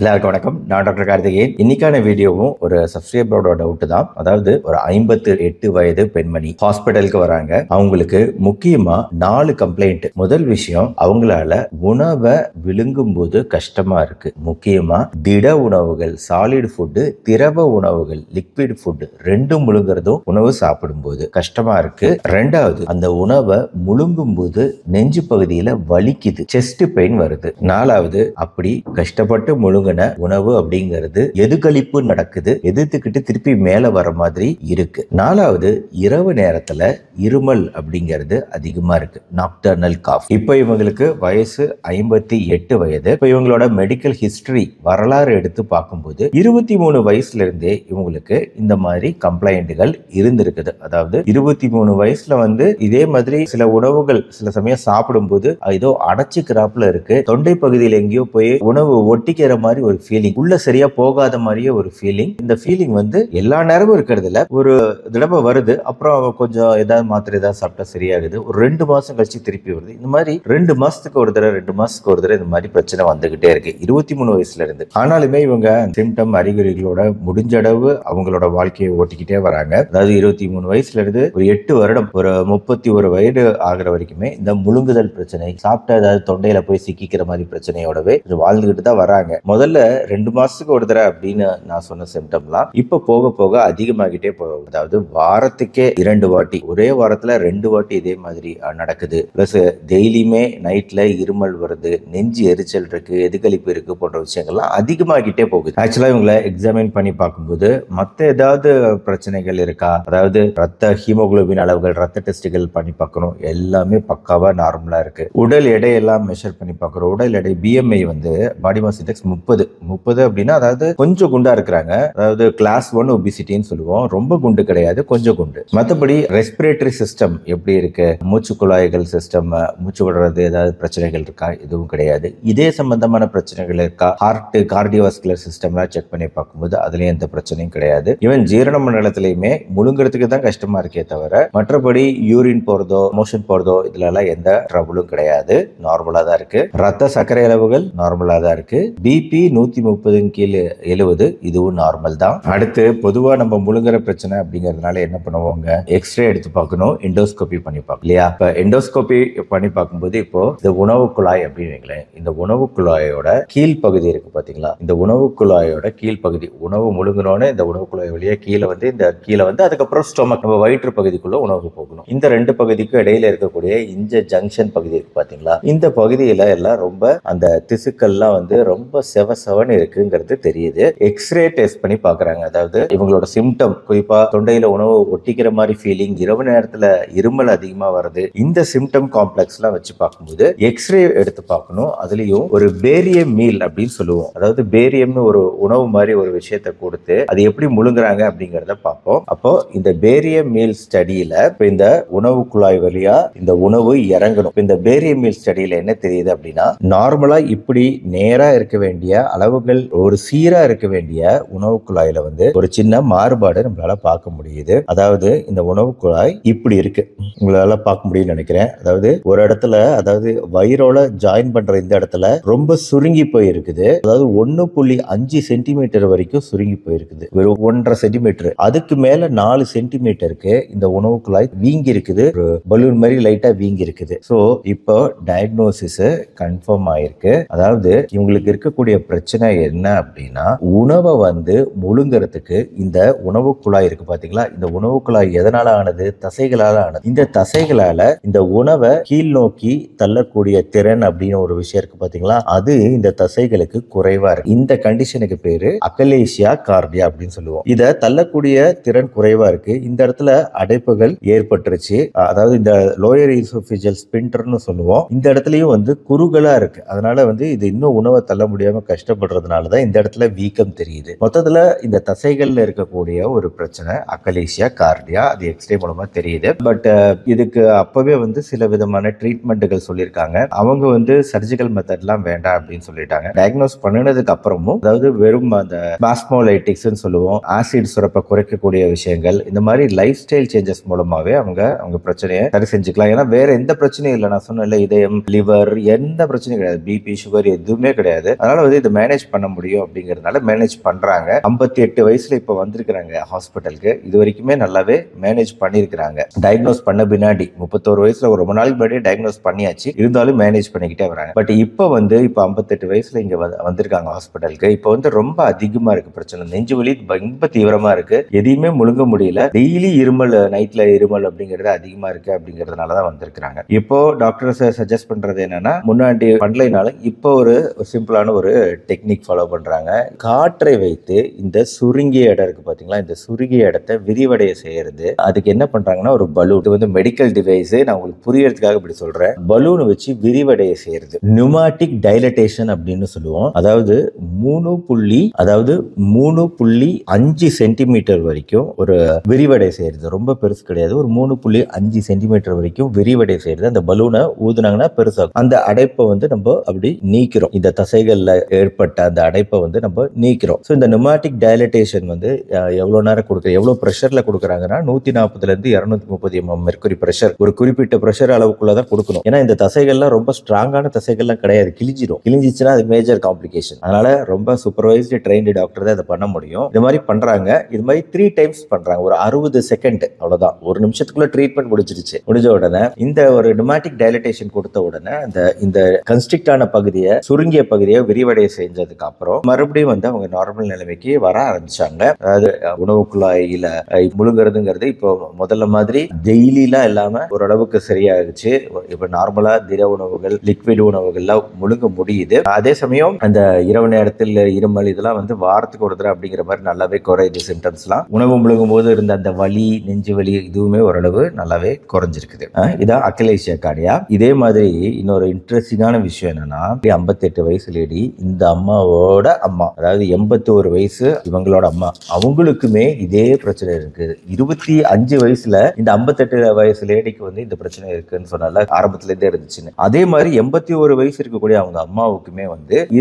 எல்லாருக்கும் வணக்கம். நான் டாக்டர் கார்த்திகேயன். இன்னைக்கான வீடியோவும் ஒரு சப்ஸ்கிரைபரோட டவுட் தான். அதாவது ஒரு 58 வயது பெண்மணி ஹாஸ்பிட்டலுக்கு வராங்க. அவங்களுக்கு முக்கியமா 4 கம்ப்ளைண்ட். முதல் விஷயம், அவங்களால உணவை விழுங்கும் போது கஷ்டமா இருக்கு. முக்கியமா திட உணவுகள், சாலிட் ஃபுட்டு, திரவ உணவுகள், லிக்விட் ஃபுட் ரெண்டும் முழுங்குறதும் உணவு சாப்பிடும் போது கஷ்டமா இருக்கு. ரெண்டாவது, அந்த உணவை முழுங்கும் போது நெஞ்சு பகுதியில வலிக்குது, செஸ்ட் பெயின் வருது. நாலாவது, அப்படி கஷ்டப்பட்டு முழுங்கின உணவு அப்படிங்கிறது எதுகளிப்பு நடக்குது, எதிர்த்துக்கிட்டு திருப்பி மேல வர மாதிரி இருக்கு. நாலாவது, இரவு நேரத்துல இருமல் அப்படிங்கிறது அதிகமா இருக்கு, நாக்டர்னல் காஃப். இப்போ இவங்களுக்கு வயசு 58 வயது. இப்போ இவங்களோட மெடிக்கல் ஹிஸ்டரி வரலாறு எடுத்து பார்க்கும்போது 23 வயசுல இருந்தே இவங்களுக்கு இந்த மாதிரி கம்ப்ளைண்ட்கள் இருந்திருக்குது. அதாவது 23 வயசுல இதே மாதிரி சில உணவுகள் சில சமயம் சாப்பிடும்போது ஏதோ அடைச்சுக்கிறாப்புல இருக்கு, தொண்டை பகுதியில் எங்கேயோ போய் உணவு ஒட்டிக்கிற மாதிரி ஒரு ஃபீலிங், உள்ள சரியா போகாத மாதிரியே ஒரு ஃபீலிங். இந்த ஃபீலிங் எல்லா நேரமும் இருக்கிறது இல்ல, ஒரு தடவை வருது, அப்புறம் கொஞ்சம் ஏதாவது மாத்திரை ஏதாவது சாப்பிட்டா சரியாகுது, ஒரு 2 மாசம் கழிச்சு திருப்பி வருது. இந்த மாதிரி 2 மாசத்துக்கு ஒரு தடவை 2 மாசத்துக்கு ஒரு தடவை இந்த மாதிரி பிரச்சனை வந்துகிட்டே இருக்கு 23 வயசுல இருந்து. ஆனாலுமே இவங்க சிம்டம் அறிகுறிகளோட முடிஞ்சளவு அவங்களோட வாழ்க்கையை ஓட்டிக்கிட்டே வராங்க. அதாவது 23 வயசுல இருந்து ஒரு 8 வருடம், ஒரு 31 வயது ஆகிற வரைக்குமே இந்த முழுங்குதல் பிரச்சனை, சாப்பிட்ட ஏதாவது தொண்டையில போய் சிக்கிக்கிற மாதிரி பிரச்சனையோடவே வாழ்ந்துகிட்டு தான் வராங்க. முதல்ல 2 மாசத்துக்கு ஒரு தடவை அப்படின்னு நான் சொன்ன சிம்டம்லாம் இப்ப போக போக அதிகமாகிட்டே போகும். அதாவது வாரத்துக்கே 2 வாட்டி, ஒரே வாரத்துல 2 வாட்டி இதே மாதிரி நடக்குது. பிளஸ் டெய்லியுமே நைட்ல இருமல் வருது, நெஞ்சு எரிச்சல் இருக்கு, எதுகளிப்பு இருக்கு போன்ற விஷயங்கள்லாம் அதிகமாகிட்டே போகுது. ஆக்சுவலா இவங்களை எக்ஸாமின் பண்ணி பார்க்கும்போது மத்த ஏதாவது பிரச்சனைகள் இருக்கா, அதாவது ரத்த ஹீமோகுளோபின் அளவுகள், ரத்த டெஸ்டுகள் பண்ணி பார்க்கணும், எல்லாமே பக்காவா நார்மலா இருக்கு. உடல் எடையெல்லாம் மெஷர் பண்ணி பார்க்கிறோம். உடல் எடை பிஎம்ஐ பாடி மாஸ் இண்டெக்ஸ் 30 அப்படின்னா அதாவது கொஞ்சம் குண்டா இருக்கிறாங்க. அதாவது கிளாஸ் 1 ஒபிசிட்டின்னு சொல்லுவோம். ரொம்ப குண்டு கிடையாது, கொஞ்சம் குண்டு. மற்றபடி ரெஸ்பிரேட்டரி சிஸ்டம் எப்படி இருக்கு, மூச்சு குழாய்கள் சிஸ்டம், மூச்சு விடுறது ஏதாவது பிரச்சனைகள் இருக்கா, எதுவும் கிடையாது. இதே சம்பந்தமான பிரச்சனைகள் இருக்கா, ஹார்ட் கார்டியோவாஸ்குலர் சிஸ்டம்லாம் செக் பண்ணி பார்க்கும்போது அதுலயும் எந்த பிரச்சனையும் கிடையாது. ஈவன் ஜீரண மண்டலத்திலையுமே முழுங்குறதுக்கு தான் கஷ்டமா இருக்கே தவிர மற்றபடி யூரின் போறதோ மோஷன் போறதோ இதுல எல்லாம் எந்த ட்ரபிளும் கிடையாது, நார்மலா தான் இருக்கு. ரத்த சர்க்கரை அளவுகள் நார்மலா தான் இருக்கு. பிபி 130 கீழே 70, இதுவும் நார்மல் தான். அடுத்து பொதுவா நம்ம முழுங்குற பிரச்சனை அப்படிங்கறதுனால என்ன பண்ணுவாங்க, எக்ஸ்ரே எடுத்து பார்க்கணும், எண்டோஸ்கோபி பண்ணி பார்க்கணும் இல்லையா? இப்ப எண்டோஸ்கோபி பண்ணி பார்க்கும்போது இப்போ இந்த உணவு குழாய் அப்படின்னு வைங்களேன், இந்த உணவு குழாயோட கீழ் பகுதி இருக்கு பாத்தீங்களா, இந்த உணவு குழாயோட கீழ் பகுதி, உணவு முழுங்கினோன்னு இந்த உணவு குழாய் வழியா கீழே அதுக்கப்புறம் ஸ்டொமக், நம்ம வயிற்று பகுதிக்குள்ள உணவு போகணும். இந்த 2 பகுதிக்கும் இடையில இருக்கக்கூடிய இந்த ஜங்ஷன் பகுதி இருக்கு பாத்தீங்களா, இந்த பகுதியில எல்லாம் ரொம்ப அந்த திசுக்கள்லாம் ரொம்ப செவசவன்னு இருக்குங்கிறது தெரியுது. எக்ஸ்ரே டெஸ்ட் பண்ணி பாக்குறாங்க. அதாவது இவங்களோட சிம்டம், குறிப்பா தொண்டையில உணவு ஒட்டிக்கிற மாதிரி ஃபீலிங், இரவு நேரத்துல இருமல் அதிகமா வருது, இந்த சிம்டம் காம்ப்ளெக்ஸ் எல்லாம் வச்சு பார்க்கும்போது எக்ஸ்ரே எடுத்து பார்க்கணும். அதுலயும் ஒரு பேரியம் மீல் அப்படின்னு சொல்லுவோம், அதாவது பேரியம்னு ஒரு உணவு மாதிரி ஒரு விஷயத்தை கொடுத்து அது எப்படி முழுங்குறாங்க அப்படிங்கறத பார்ப்போம். அப்போ இந்த பேரியம் மீல் ஸ்டடியில இப்ப இந்த உணவு குழாய் வழியா இந்த உணவு இறங்கணும். இந்த பேரியம் மீல் ஸ்டடியில என்ன தெரியுது அப்படின்னா, நார்மலா இப்படி நேரா இருக்க வேண்டிய அளவுகள், ஒரு சீரா இருக்க வேண்டிய உணவு குழாயில ஒரு சின்ன மாறுபாடு நம்மளால பார்க்க முடியுது. அதாவது இந்த உணவு குழாய் இப்படி இருக்கு, உங்களால பார்க்க முடியும்னு நினைக்கிறேன். அதாவது ஒரு இடத்துல, அதாவது வயிறோட ஜாயின் பண்ற இந்த இடத்துல ரொம்ப சுருங்கி போயிருக்குது. அதாவது 1.5 சென்டிமீட்டர் வரைக்கும் சுருங்கி போயிருக்குது, வெறும் 1.5 சென்டிமீட்டர். அதுக்கு மேல 4 சென்டிமீட்டருக்கு இந்த உணவு குழாய் வீங்கி இருக்குது, ஒரு பலூன் மாதிரி லைட்டா வீங்கி இருக்குது. சோ இப்போ டயக்னோசிஸ் கன்ஃபார்ம் ஆயிருக்கு. அதாவது இவங்களுக்கு இருக்கக்கூடிய பிரச்சனை என்ன அப்படின்னா, உணவை முழுங்குறதுக்கு இந்த உணவு குழாய் இருக்கு பாத்தீங்களா, இந்த உணவு குழாய் எதனால ஆனது, தசைகளால ஆனது. இந்த தசைகளால இந்த உணவை கீழ் நோக்கி தள்ளக்கூடிய திறன் அப்படின்னு ஒரு விஷயம் இருக்கு பாத்தீங்களா, அது இந்த தசைகளுக்கு குறைவா இருக்கு. இந்த கண்டிஷனுக்கு பேரு அகலேசியா கார்டியா அப்படின்னு சொல்லுவோம். இத தள்ளக்கூடிய திறன் குறைவா இருக்கு. இந்த இடத்துல அடைப்புகள் ஏற்பட்டுருச்சு. அதாவது இந்த லோயர் ஈசோஃபேஜியல் ஸ்பின்டர்னு சொல்லுவோம். இந்த இடத்துலயும் குறுகலா இருக்கு. அதனால இது இன்னும் உணவை தள்ள முடியாம கஷ்டப்படுறதுனாலதான் இந்த இடத்துல வீக்கம் தெரியுது. மொத்தத்துல இந்த தசைகள்ல இருக்கக்கூடிய ஒரு பிரச்சனை அகலேசியா கார்டியா, அது எக்ஸ்ரே மூலமா தெரியுது. பட் இதுக்கு அப்பவே சில விதமான ட்ரீட்மெண்ட்டுகள் சொல்லியிருக்காங்க. அவங்க சர்ஜிக்கல் மெத்தட்லாம் வேண்டாம் அப்படின்னு சொல்லிட்டாங்க. டயக்னோஸ் பண்ணினதுக்கு அப்புறமும், அதாவது வெறும் அந்த பாஸ்மோலைட்டிக்ஸ் சொல்லுவோம், ஆசிட் சுரப்பை குறைக்கக்கூடிய விஷயங்கள், இந்த மாதிரி லைஃப் ஸ்டைல் சேஞ்சஸ் மூலமாவே அவங்க பிரச்சனையை சரி செஞ்சுக்கலாம். ஏன்னா வேற எந்த பிரச்சனையும் இல்லை. நான் சொன்னேன்ல, இதயம், லிவர், எந்த பிரச்சனையும் கிடையாது, பிபி, சுகர் எதுவுமே கிடையாது. அதனால இந்த இதை மேனேஜ் பண்ண முடியும் அப்படிங்கறதுனால மேனேஜ் பண்றாங்க. 58 வயசுல இப்ப வந்திருக்கிறாங்க ஹாஸ்பிட்டலுக்கு. இது வரைக்குமே நல்லாவே மேனேஜ் பண்ணிருக்கிறாங்க. டயக்னோஸ் பண்ண பின்னாடி 31 வயசுல ரொம்ப நாளைக்கு முன்னாடி டயக்னோஸ் பண்ணியாச்சு, இருந்தாலும் மேனேஜ் பண்ணிக்கிட்டே வராங்க. பட் இப்ப 58 வயசுல இங்க வந்திருக்காங்க ஹாஸ்பிட்டலுக்கு. இப்ப ரொம்ப அதிகமா இருக்கு பிரச்சனை. நெஞ்சு வலி ரொம்ப தீவிரமா இருக்கு, எதையுமே முழுங்க முடியல, டெய்லி இருமல், நைட்ல இருமல் அப்படிங்கிறது அதிகமா இருக்கு அப்படிங்கறதுனாலதான் வந்திருக்காங்க. இப்போ டாக்டர்ஸ் சஜஸ்ட் பண்றது என்னன்னா, முன்னாடி பண்ணலைனாலும் இப்போ ஒரு சிம்பிளான ஒரு டெக்னிக் ஃபாலோ பண்றாங்க. காற்றை வைத்து இந்த சுருங்கிய இடம் இருக்கு பாத்தீங்களா, இந்த சுருங்கிய இடத்தை விரிவடைய செய்யறது. அதுக்கு என்ன பண்றாங்கன்னா, ஒரு பலூன், இது மெடிக்கல் டிவைஸ், நான் உங்களுக்கு புரியறதுக்காக இப்படி சொல்றேன். பலூன் வச்சு விரிவடைய செய்யறது நியூமேட்டிக் டைலட்டேஷன் அப்படின்னு சொல்லுவோம். அதாவது 3.5 சென்டிமீட்டர் வரைக்கும் ஒரு விரிவடை செய்யறது. ரொம்ப பெருசு கிடையாது, ஒரு 3.5 சென்டிமீட்டர் வரைக்கும் விரிவடை செய்யறது. அந்த பலூனை ஊதுனாங்கன்னா பெருசாகும். அந்த அடைப்பை நம்ம அப்படி நீக்கிறோம். இந்த தசைகள்ல ஏற்பட்ட அந்த அடைப்பை நம்ம நீக்கிறோம். இந்த நியூமேட்டிக் டைலட்டேஷன் எவ்வளவு நேரம் கொடுக்குற, எவ்வளவு பிரஷர்ல கொடுக்குறாங்கன்னா 140 இருந்து 230 mm மெர்க்குரி பிரஷர், ஒரு குறிப்பிட்ட பிரஷர் அளவுக்குள்ளதான் கொடுக்கணும். ஏன்னா இந்த தசைகள்லாம் ரொம்ப ஸ்ட்ராங்கான தசைகள்லாம் கிடையாது, கிழிஞ்சிச்சுன்னா அது மேஜர் காம்ப்ளிகேஷன். அதனால ரொம்ப சூப்பர்வைஸ்டு ட்ரெயின்டு டாக்டர் தான் இதை பண்ண முடியும். இது மாதிரி பண்றாங்க. இது மாதிரி 3 டைம்ஸ் பண்றாங்க. ஒரு 60 செகண்ட், அவ்வளவுதான், ஒரு நிமிஷத்துக்குள்ள ட்ரீட்மெண்ட் முடிஞ்ச உடனே இந்த ஒரு நியூமேட்டிக் டைலட்டேஷன் கொடுத்த உடனே இந்த கன்ஸ்ட்ரிக்ட் ஆன பகுதியை, சுருங்கிய பகுதியை விரிவடைய செஞ்சதுக்கு அப்புறம் மறுபடியும் அவங்க நார்மல் நிலைமைக்கு வர ஆரம்பிச்சாங்க. அதாவது உணவு குழாயில முழுங்குறதுங்கிறது இப்போ முதல்ல மாதிரி டெய்லிலாம் இல்லாம ஓரளவுக்கு சரியாகிடுச்சு. இப்ப நார்மலா திட உணவுகள், லிக்விட் உணவுகள்லாம் முழுங்க முடியுது. அதே சமயம் அந்த இரவு நேரத்தில் இருமல் இதெல்லாம் வாரத்துக்கு ஒரு தடவை அப்படிங்கிற மாதிரி நல்லாவே குறையுது. சிம்டம்ஸ்லாம் உணவு முழுங்கும் போது இருந்த அந்த வலி, நெஞ்சு வலி இதுவுமே ஓரளவு நல்லாவே குறைஞ்சிருக்குது. இதான் அக்லேசியா கார்டியா. இதே மாதிரி இன்னொரு இன்ட்ரெஸ்டிங்கான விஷயம் என்னன்னா, 58 வயசு லேடி, இந்த அம்மாவோட அம்மா, அதாவது 81 வயசு இவங்களோட அம்மா, அவங்களுக்குமே இதே பிரச்சனை இருக்கு. 25 வயசுல இந்த 58 வயசு லேடிக்கு இந்த பிரச்சனை இருக்குன்னு சொன்னால ஆரம்பத்துல இருந்தே இருந்துச்சுன்னு. அதே மாதிரி 81 வயசு இருக்கக்கூடிய அவங்க அம்மாவுக்குமே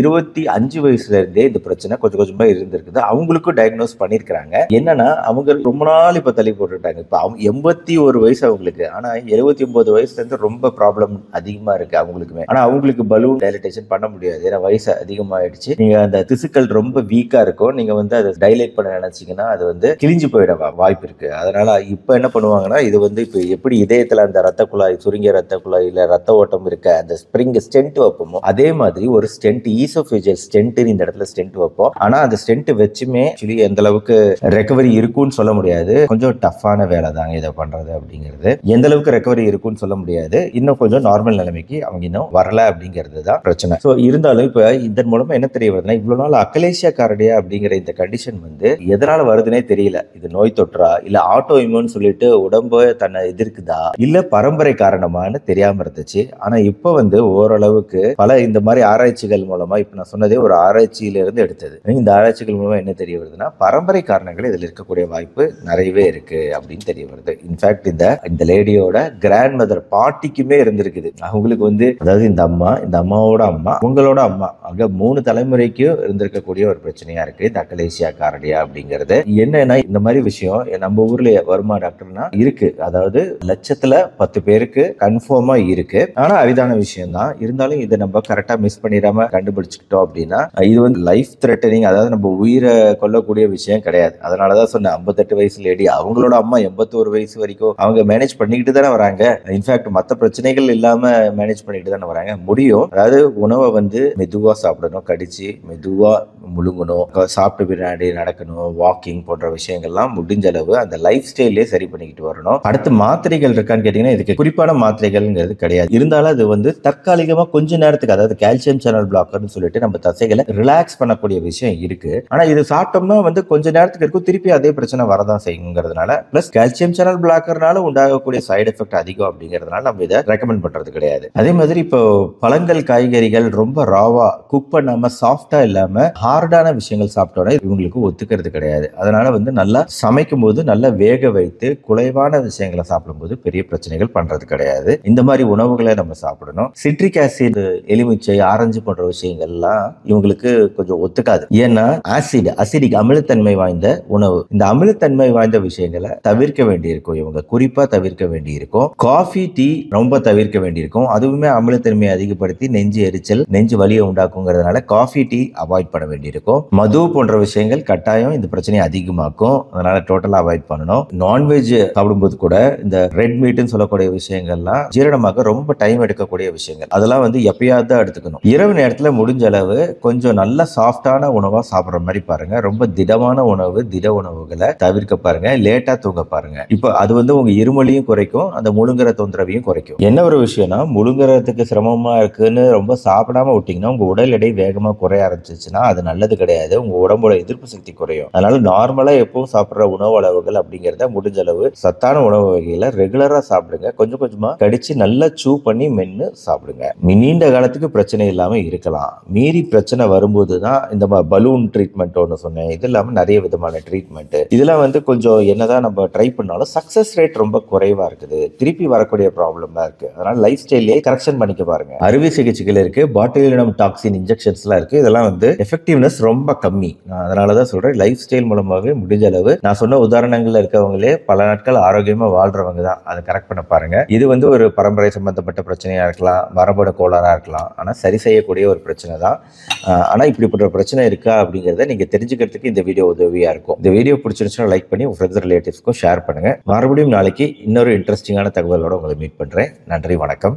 25 வயசுல இருந்தே இந்த பிரச்சனை கொஞ்சம் கொஞ்சமா இருந்திருக்குது. அவங்களுக்கும் டயக்னோஸ் பண்ணிருக்காங்க. என்னன்னா, அவங்க ரொம்ப நாள் இப்ப தள்ளி போட்டுட்டாங்க. இப்ப 81 வயசு அவங்களுக்கு, ஆனா 79 வயசுல இருந்து ரொம்ப ப்ராப்ளம் அதிகமா இருக்கு அவங்களுக்குமே. ஆனா அவங்களுக்கு பலூன் டைலட்டேஷன் பண்ண முடியாது, ஏன்னா வயசு அதிகமாயிடுச்சு. நீங்க அந்த திசுக்கள் ரொம்ப வீக்கா இருக்கும், நீங்க அதை டைலேட் பண்ண நினைச்சீங்கன்னா அது கிழிஞ்சு போயிட வாய்ப்பு இருக்கு. அதனால இப்ப என்ன பண்ணுவாங்கன்னா, இது இப்ப எப்படி இதயத்துல அந்த ரத்த குழாய், சுருங்கிய ரத்த குழாய் இல்ல ரத்த ஓட்டம் இருக்க அந்த ஸ்பிரிங் ஸ்டென்ட் வைப்போமோ, அதே மாதிரி ஒரு ஸ்டென்ட், ஈசோஃபேஜியல் ஸ்டென்ட், இந்த இடத்துல ஸ்டென்ட் வைப்போம். ஆனா அந்த ஸ்டென்ட் வச்சுமே எந்த அளவுக்கு ரெக்கவரி இருக்கும்னு சொல்ல முடியாது. கொஞ்சம் டஃப்பான வேலை தாங்க இதை பண்றது அப்படிங்கிறது. எந்த அளவுக்கு ரெக்கவரி இருக்கும்னு சொல்ல முடியாது. இன்னும் கொஞ்சம் நார்மல் நிலைமைக்கு அவங்க இன்னும் வரல அப்படிங்கிறது தான் பிரச்சனை. இருந்தாலும் இப்ப இதன் மூலமா என்ன தெரிய வருதுன்னா, இவ்வளவு நாள் அக்லேசியா கார்டியா அப்படிங்கிற இந்த கண்டிஷன் எதனால வருதுன்னே தெரியல. இது நோய் தொற்றா, இல்ல ஆட்டோ இம்யூன் சொல்லிட்டு உடம்பு தன்னை எதிர்க்குதா, இல்ல பரம்பரை காரணமானு தெரியாம இருந்துச்சு. ஆனா இப்ப ஓரளவுக்கு பல இந்த மாதிரி ஆராய்ச்சிகள் மூலமா, இப்ப நான் சொன்னதே ஒரு ஆராய்ச்சியில இருந்து எடுத்தது. இந்த ஆராய்ச்சிகள் மூலமா என்ன தெரிய வருதுன்னா, பரம்பரை காரணங்கள் இதுல இருக்கக்கூடிய வாய்ப்பு நிறையவே இருக்கு அப்படின்னு தெரிய வருது. இன்ஃபேக்ட் இந்த லேடியோட கிராண்ட் மதர், பாட்டிக்குமே இருந்திருக்குது. அவங்களுக்கு அதாவது இந்த அம்மாவோட அம்மா, உங்களோட அம்மா, அங்க 3 தலைமுறைக்கு இருந்திருக்கக்கூடிய ஒரு பிரச்சனையா இருக்கு இந்த அக்லேசியா கார்டியா அப்படிங்கிறது. என்னன்னா, இந்த மாதிரி விஷயம் நம்ம ஊர்ல வருமா டாக்டர்னா இருக்கு. அதாவது லட்சத்துல 10 பேருக்கு கன்ஃபார்மா இருக்கு. ஆனா அரிதான விஷயம் தான். இருந்தாலும் இதை நம்ம கரெக்டா மிஸ் பண்ணிடாம கண்டுபிடிச்சுக்கிட்டோம் அப்படின்னா இது லைஃப் த்ரெட்டனிங், அதாவது நம்ம உயிரை கொல்லக்கூடிய விஷயம் கிடையாது. அதனாலதான் சொன்னேன், 58 வயசு லேடி, அவங்களோட அம்மா 81 வயசு வரைக்கும் அவங்க மேனேஜ் பண்ணிக்கிட்டு தானே வராங்க. இன்ஃபேக்ட் மற்ற பிரச்சனைகள் இல்லாம மேனேஜ் பண்ணிட்டு தானே வராங்க. முடியும். அதாவது உணவை மெதுவா சாப்பிடணும், கடிச்சு மெதுவா முழுங்கணும், சாப்பிட்டு பின்னாடி நடக்கணும், வாக்கிங் போன்ற விஷயங்கள்லாம் முடிஞ்ச அளவு அந்த லைஃப் ஸ்டைலே சரி பண்ணிக்கிட்டு வரணும். அடுத்து மாத்திரைகள் இருக்கான்னு கேட்டீங்கன்னா, இதுக்கு குறிப்பான மாத்திரைகள்ங்கிறது கிடையாது. இருந்தாலும் அது தற்காலிகமா கொஞ்ச நேரத்துக்கு, அதாவது கால்சியம் சேனல் பிளாக்கர்னு சொல்லிட்டு நம்ம தசைகளை ரிலாக்ஸ் பண்ணக்கூடிய விஷயம் இருக்கு. ஆனா இது சாப்பிட்டோம்னா கொஞ்ச நேரத்துக்கு இருக்கும், திருப்பி அதே பிரச்சனை வரதான் செய்யுங்கிறதுனால, பிளஸ் கால்சியம் சேனல் பிளாக்கர்னால உண்டாகக்கூடிய சைடு எஃபெக்ட் அதிகம் அப்படிங்கிறதுனால நம்ம இதை ரெக்கமெண்ட் பண்றது கிடையாது. அதே மாதிரி இப்போ பழங்கள், காய்கறிகள் ரொம்ப ராவா குக் பண்ணாம, சாஃப்டா இல்லாம ஹார்டான விஷயங்கள் சாப்பிட்டோம்னா இவங்களுக்கு ஒத்துக்கிறது கிடையாது. அதனால நல்லா சமைக்கும் போது நல்லா வேக வைத்து குறைவான விஷயங்களை சாப்பிடும்போது பெரிய பிரச்சனைகள் பண்றது கிடையாது. இந்த மாதிரி உணவுகளை நம்ம சாப்பிடணும். சிட்ரிக் ஆசிட், எலுமிச்சை, ஆரஞ்சு போன்ற விஷயங்கள்லாம் இவங்களுக்கு கொஞ்சம் ஒத்துக்காது. ஏன்னா அசிடிக், அமிலத்தன்மை வாய்ந்த உணவு. இந்த அமிலத்தன்மை வாய்ந்த விஷயங்களை தவிர்க்க வேண்டியிருக்கும். இவங்க குறிப்பா தவிர்க்க வேண்டியிருக்கும். காஃபி, டீ ரொம்ப தவிர்க்க வேண்டியிருக்கும். அதுவுமே அமிலத்தன்மையை அதிகப்படுத்தி நெஞ்சு எரிச்சல், நெஞ்சு வலியை உண்டாக்குங்கிறதுனால அதனால காஃபி டீ அவாய்ட் பண்ண வேண்டியிருக்கும். மது போன்ற விஷயங்கள் கட்டாயம் இந்த பிரச்சனையை அதிகமாக்கும். அதனால டோட்டலா அவாய்ட் பண்ணணும். நான்வெஜ் சாப்பிடும்போது கூட இந்த ரெட் மீட்னு சொல்லக்கூடிய விஷயங்கள்லாம் ஜீரணமாக ரொம்ப டைம் எடுக்கக்கூடிய விஷயங்கள். அதெல்லாம் வந்து எப்பயாவது தான் எடுத்துக்கணும். இரவு நேரத்தில் முடிஞ்ச அளவு கொஞ்சம் நல்ல சாஃப்டான உணவா சாப்பிடுற மாதிரி பாருங்க. ரொம்ப திடமான உணவு, திட உணவுகளை தவிர்க்க பாருங்க. லேட்டா தூங்க பாருங்க. இப்போ அது வந்து உங்க இருமலையும் குறைக்கும், அந்த முழுங்குற தொந்தரவையும் குறைக்கும். என்ன ஒரு விஷயம்னா, முழுங்குறதுக்கு சிரமமா இருக்குன்னு ரொம்ப சாப்பிடாம விட்டீங்கன்னா உங்க உடல் எடை வேகமா குறைய ஆரம்பிச்சிச்சுன்னா அது நல்லது கிடையாது. உங்க உடம்போட எதிர்ப்பு சக்தி குறையும். அதனால நார்மலா எப்பவும் சாப்பிடுற உணவு அளவுகள் அப்படிங்கறத முடிஞ்ச அளவு சத்தான உணவு வகைகளை ரெகுலரா சாப்பிடுங்க. கொஞ்சம் கொஞ்சமா கடிச்சு நல்லா சூ பண்ணி மென்னு சாப்பிடுங்க. நீண்ட காலத்துக்கு பிரச்சனை இல்லாம இருக்கலாம். மீறி பிரச்சனை வரும்போது தான் இந்த பலூன் ட்ரீட்மெண்ட் ஒன்று சொன்னேன். இது இல்லாம நிறைய விதமான ட்ரீட்மெண்ட் இதெல்லாம் வந்து கொஞ்சம் என்னதான் நம்ம ட்ரை பண்ணாலும் சக்சஸ் ரேட் ரொம்ப குறைவா இருக்குது. திருப்பி வரக்கூடிய ப்ராப்ளம் தான் இருக்கு. அதனால லைஃப் ஸ்டைலே கரெக்ஷன் பண்ணிக்க பாருங்க. அறுவை சிகிச்சைகள் இருக்கு, பாட்டிலினம் டாக்ஸின் இன்ஜெக்ஷன்ஸ் எல்லாம் இருக்கு. இதெல்லாம் வந்து எஃபெக்டிவ்னஸ் ரொம்ப கம்மி. நான் அதனாலதான் சொல்றேன், லைஃப் ஸ்டைல் மூலமாவே முடிஞ்ச அளவு நான் சொன்ன உதாரணங்கள்ல இருக்கவங்களே பல நாட்கள் ஆரோக்கியமா வாழ்றவங்க தான். அதை கரெக்ட் பண்ண பாருங்க. இது வந்து ஒரு பரம்பரை சம்பந்தப்பட்ட பிரச்சனையா இருக்கலாம், மரபணு கோளாறா இருக்கலாம். ஆனா சரி செய்யக்கூடிய ஒரு பிரச்சனை தான். ஆனா இப்படிப்பட்ட பிரச்சனை இருக்கா அப்படிங்கறத நீங்க தெரிஞ்சுக்கிறதுக்கு இந்த வீடியோ உதவியா இருக்கும். இந்த வீடியோ பிடிச்சிருந்துச்சுன்னா லைக் பண்ணி உங்க ஃப்ரெண்ட்ஸ் ரிலேட்டிவ்ஸ்க்கும் ஷேர் பண்ணுங்க. மறுபடியும் நாளைக்கு இன்னொரு இன்ட்ரெஸ்டிங்கான தகவலோட உங்களை மீட் பண்றேன். நன்றி, வணக்கம்.